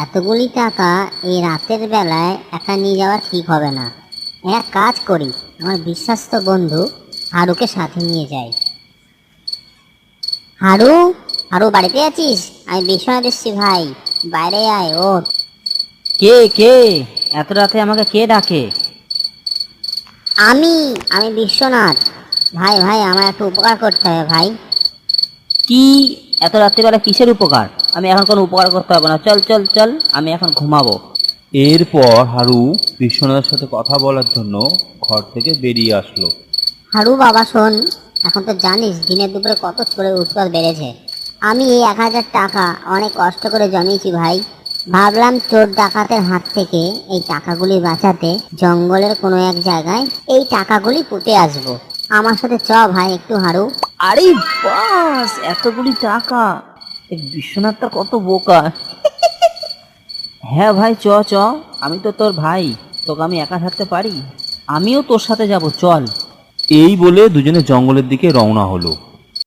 এতগুলি টাকা এই রাতের বেলায় একা নিয়ে যাওয়া ঠিক হবে না। এক কাজ করি, আমার বিশ্বস্ত বন্ধু হারুকে সাথে নিয়ে যাই। হারু, হারু বাড়িতে আছিস? আমি বিশ্বনাথ এসছি ভাই, বাইরে আয়। ও কে কে এত রাতে আমাকে কে ডাকে? আমি আমি বিশ্বনাথ। ভাই ভাই, আমার একটু উপকার করতে হবে ভাই। কি? এত রাত্রিবেলা কিসের উপকার? আমি এখন কোনো উপকার করতে হবে না, চল চল চল, আমি এখন ঘুমাবো। এরপর হারু বিশ্বনাথের সাথে কথা বলার জন্য ঘর থেকে বেরিয়ে আসলো। হারু বাবা শোন, এখন তো জানিস দিনের দুপুরে কত চোরের উৎপাত বেড়েছে। আমি এই 1000 টাকা অনেক কষ্ট করে জমিয়েছি ভাই। ভাবলাম চোর ডাকাতের হাত থেকে এই টাকাগুলি বাঁচাতে জঙ্গলের কোনো এক জায়গায় এই টাকাগুলি পুঁতে আসবো। আমার সাথে চ ভাই একটু হারু। আরে বাস, এতগুলি টাকা! এই বিশ্বনাথটা কত বোকা! হ্যাঁ ভাই, চ চ, আমি তো তোর ভাই, তোকে আমি একা থাকতে পারি? আমিও তোর সাথে যাব, চল। এই বলে দুজনে জঙ্গলের দিকে রওনা হলো।